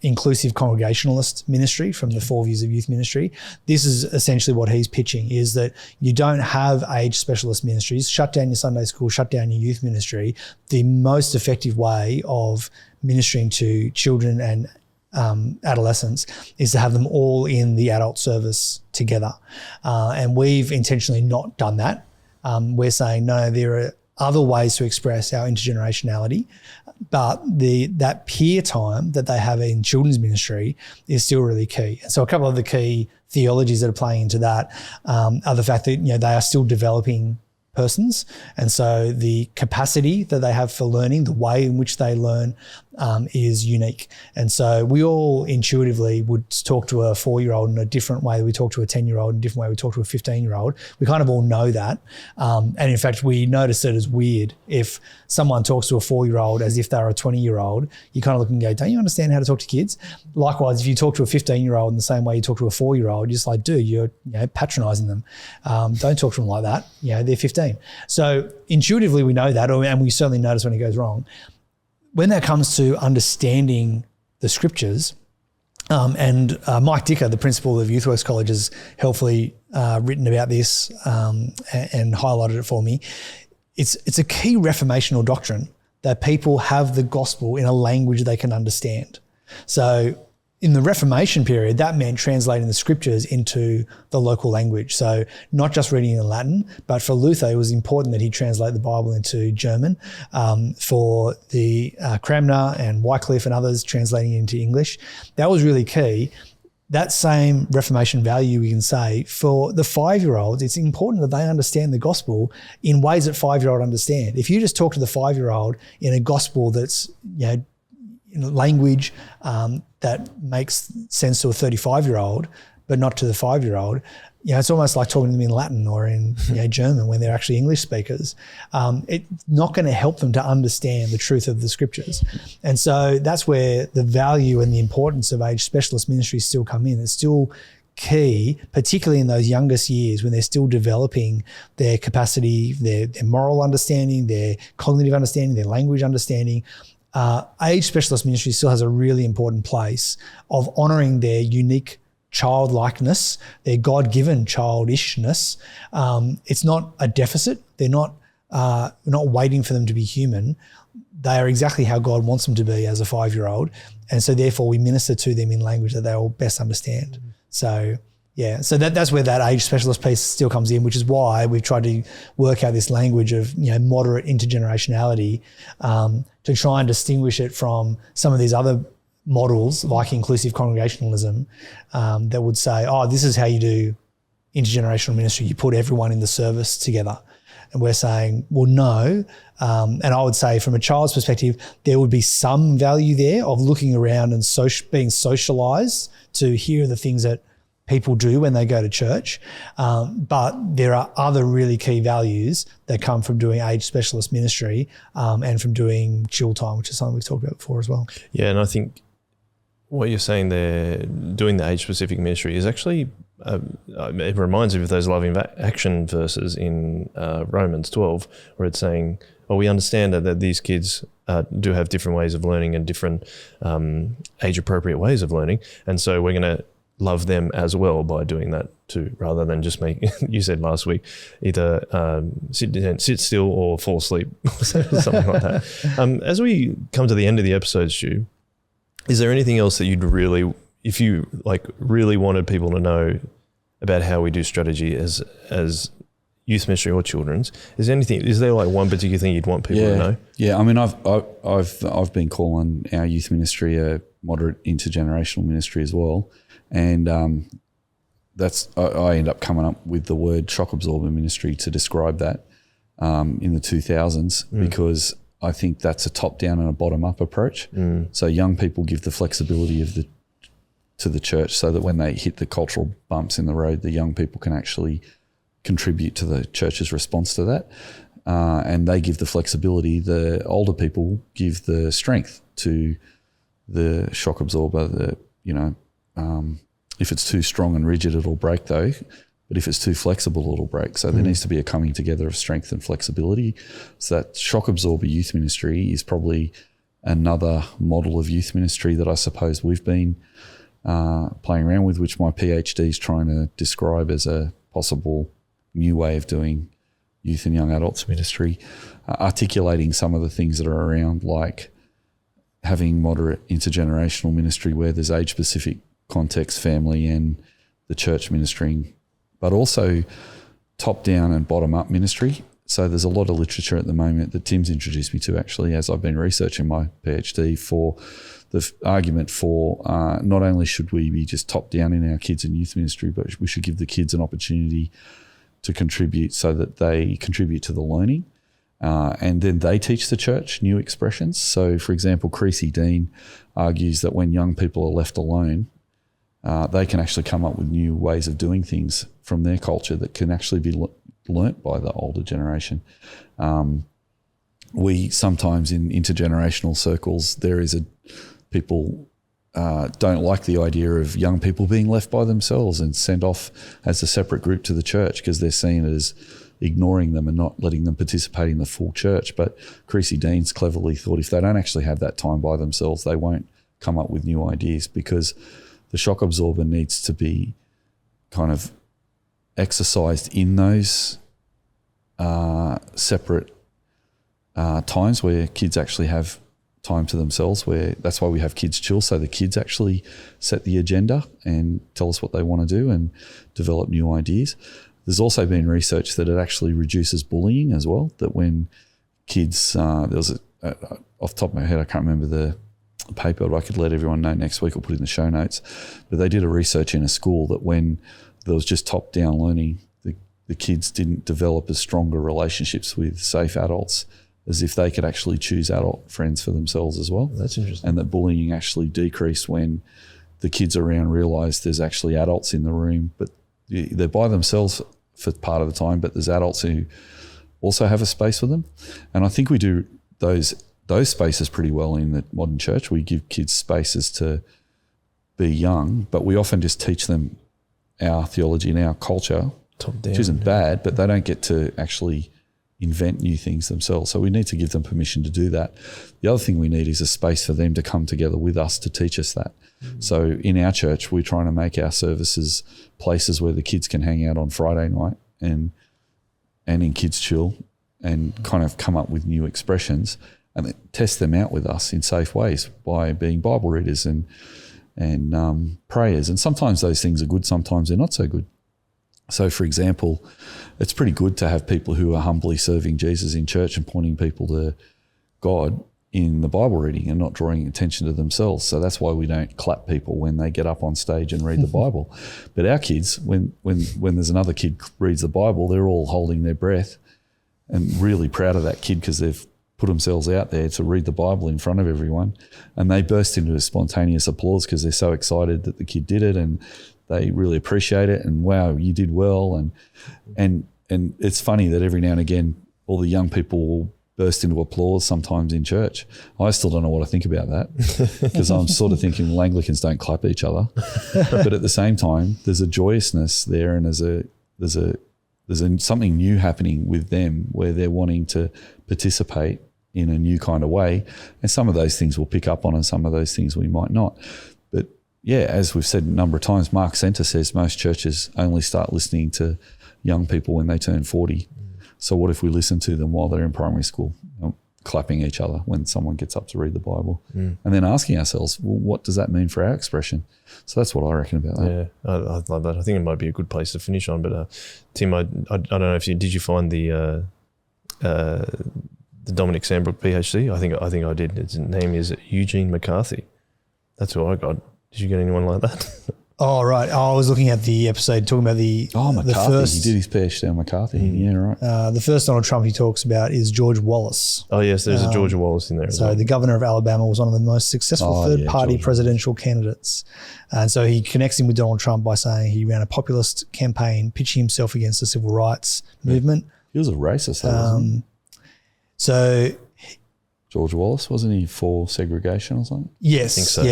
inclusive congregationalist ministry from the 4 Views of Youth Ministry. This is essentially what he's pitching, is that you don't have age specialist ministries. Shut down your Sunday school, shut down your youth ministry. The most effective way of ministering to children and adolescents is to have them all in the adult service together. And we've intentionally not done that. We're saying, no, there are other ways to express our intergenerationality, but that peer time that they have in children's ministry is still really key. And so a couple of the key theologies that are playing into that are the fact that they are still developing persons, and so the capacity that they have for learning, the way in which they learn is unique. And so we all intuitively would talk to a 4-year-old in a different way that we talk to a 10-year-old, in a different way we talk to a 15-year-old. We kind of all know that. And in fact, we notice it as weird. If someone talks to a 4-year-old as if they're a 20-year-old, you kind of look and go, don't you understand how to talk to kids? Likewise, if you talk to a 15-year-old in the same way you talk to a 4-year-old, you're just like, dude, you're patronising them. Don't talk to them like that. They're 15. So intuitively we know that, and we certainly notice when it goes wrong. When that comes to understanding the scriptures, and Mike Dicker, the principal of YouthWorks College, has helpfully written about this and highlighted it for me. It's a key reformational doctrine that people have the gospel in a language they can understand. So in the Reformation period, that meant translating the scriptures into the local language. So not just reading in Latin, but for Luther, it was important that he translate the Bible into German. For the Cranmer and Wycliffe and others, translating it into English. That was really key. That same Reformation value, we can say, for the 5-year-olds, it's important that they understand the gospel in ways that 5-year-old understand. If you just talk to the 5-year-old in a gospel that's, language that makes sense to a 35-year-old, but not to the 5-year-old. It's almost like talking to them in Latin or in German when they're actually English speakers. It's not going to help them to understand the truth of the scriptures. And so that's where the value and the importance of age specialist ministries still come in. It's still key, particularly in those youngest years when they're still developing their capacity, their moral understanding, their cognitive understanding, their language understanding. Age specialist ministry still has a really important place of honouring their unique childlikeness, their God-given childishness. It's not a deficit. We're not waiting for them to be human. They are exactly how God wants them to be as a 5-year-old. And so therefore we minister to them in language that they will best understand. So that's where that age specialist piece still comes in, which is why we've tried to work out this language of moderate intergenerationality to try and distinguish it from some of these other models like inclusive congregationalism that would say, this is how you do intergenerational ministry. You put everyone in the service together. And we're saying, well, no. And I would say from a child's perspective, there would be some value there of looking around and being socialised to hear the things that people do when they go to church. But there are other really key values that come from doing age specialist ministry and from doing chill time, which is something we've talked about before as well. Yeah, and I think what you're saying there, doing the age-specific ministry is actually, it reminds me of those loving action verses in Romans 12, where it's saying, we understand that these kids do have different ways of learning and different age-appropriate ways of learning, and so we're going to love them as well by doing that too, rather than just make, you said last week, either sit still or fall asleep, something like that. As we come to the end of the episode, Stu, is there anything else that you'd really, if you really wanted people to know about how we do strategy as youth ministry or children's, is there one particular thing you'd want people to know? Yeah, I mean, I've been calling our youth ministry a moderate intergenerational ministry as well, and I end up coming up with the word shock absorber ministry to describe that in the 2000s because I think that's a top-down and a bottom-up approach. So young people give the flexibility to the church so that when they hit the cultural bumps in the road, the young people can actually contribute to the church's response to that. And they give the flexibility. The older people give the strength to the shock absorber. If it's too strong and rigid, it'll break though. But if it's too flexible, it'll break. So there needs to be a coming together of strength and flexibility. So that shock absorber youth ministry is probably another model of youth ministry that I suppose we've been playing around with, which my PhD is trying to describe as a possible new way of doing youth and young adults ministry, articulating some of the things that are around, like having moderate intergenerational ministry where there's age-specific context, family and the church ministering, but also top-down and bottom-up ministry. So there's a lot of literature at the moment that Tim's introduced me to actually as I've been researching my PhD for the argument for not only should we be just top-down in our kids and youth ministry, but we should give the kids an opportunity to contribute so that they contribute to the learning and then they teach the church new expressions. So, for example, Creasy Dean argues that when young people are left alone, they can actually come up with new ways of doing things from their culture that can actually be learnt by the older generation. We sometimes in intergenerational circles, people don't like the idea of young people being left by themselves and sent off as a separate group to the church because they're seen as ignoring them and not letting them participate in the full church. But Creasy Dean's cleverly thought if they don't actually have that time by themselves, they won't come up with new ideas because the shock absorber needs to be kind of exercised in those separate times where kids actually have time to themselves, where that's why we have kids chill, so the kids actually set the agenda and tell us what they want to do and develop new ideas. There's also been research that it actually reduces bullying as well, that when kids, there was off the top of my head, I can't remember the paper, but I could let everyone know next week, I'll put it in the show notes, but they did a research in a school that when there was just top-down learning, the kids didn't develop as stronger relationships with safe adults as if they could actually choose adult friends for themselves as well. That's interesting. And that bullying actually decreased when the kids around realise there's actually adults in the room, but they're by themselves for part of the time, but there's adults who also have a space for them. And I think we do those spaces pretty well in the modern church. We give kids spaces to be young, but we often just teach them our theology and our culture, which isn't bad, but they don't get to actually invent new things themselves. So we need to give them permission to do that. The other thing we need is a space for them to come together with us to teach us that. So in our church, we're trying to make our services places where the kids can hang out on Friday night and in Kids Chill and kind of come up with new expressions and then test them out with us in safe ways by being Bible readers and prayers. And sometimes those things are good, sometimes they're not so good. So, for example, it's pretty good to have people who are humbly serving Jesus in church and pointing people to God in the Bible reading and not drawing attention to themselves. So that's why we don't clap people when they get up on stage and read the Bible. But our kids, when there's another kid reads the Bible, they're all holding their breath and really proud of that kid because they've put themselves out there to read the Bible in front of everyone. And they burst into a spontaneous applause because they're so excited that the kid did it and they really appreciate it. And wow, you did well. And it's funny that every now and again, all the young people will burst into applause sometimes in church. I still don't know what I think about that because I'm sort of thinking, well, Anglicans don't clap each other. But at the same time, there's a joyousness there and there's something new happening with them where they're wanting to participate in a new kind of way. And some of those things we'll pick up on and some of those things we might not. But yeah, as we've said a number of times, Mark Center says most churches only start listening to young people when they turn 40. So what if we listen to them while they're in primary school, clapping each other when someone gets up to read the Bible and then asking ourselves, well, what does that mean for our expression? So that's what I reckon about that. Yeah, I love that. I think it might be a good place to finish on. But Tim, I don't know if did you find the Dominic Sandbrook PhD? I think I did. His name is Eugene McCarthy. That's who I got. Did you get anyone like that? Oh, right. I was looking at the episode talking about McCarthy. The first, he did his PhD on McCarthy. Yeah, right. The first Donald Trump he talks about is George Wallace. Oh, yes, there's a George Wallace in there as well. The governor of Alabama was one of the most successful third-party presidential candidates. And so he connects him with Donald Trump by saying he ran a populist campaign pitching himself against the civil rights movement. He was a racist, wasn't he? So George Wallace, wasn't he for segregation or something? Yes. I think so.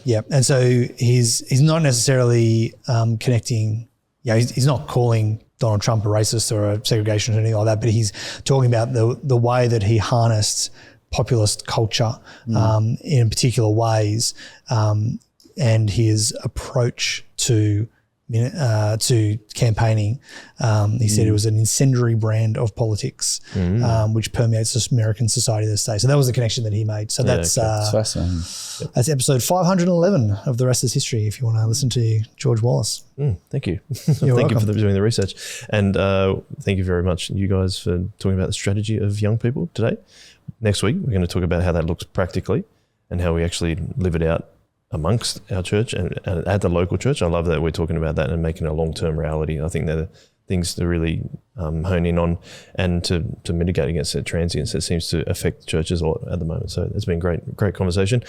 Yeah. And so he's not necessarily connecting, he's not calling Donald Trump a racist or a segregationist or anything like that, but he's talking about the way that he harnessed populist culture in particular ways and his approach to campaigning. He said it was an incendiary brand of politics, which permeates this American society of this day. So that was the connection that he made. So that's fascinating. That's episode 511 of The Rest is History, if you want to listen to George Wallace. Thank you. You're thank welcome. you for doing the research. And thank you very much, you guys, for talking about the strategy of young people today. Next week, we're going to talk about how that looks practically and how we actually live it out amongst our church and at the local church. I love that we're talking about that and making it a long-term reality. I think they're the things to really hone in on and to mitigate against the transience that seems to affect churches a lot at the moment. So it's been great conversation.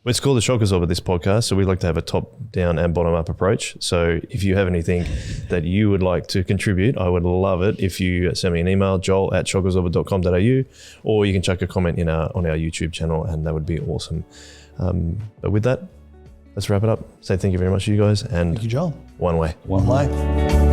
It's called the Shock Absorber, this podcast, so we like to have a top-down and bottom-up approach. So if you have anything that you would like to contribute, I would love it if you send me an email, joel@shockabsorber.com.au, or you can chuck a comment on our YouTube channel, and that would be awesome. But with that, let's wrap it up. Say thank you very much to you guys, and Thank you, Joel. one way. One way.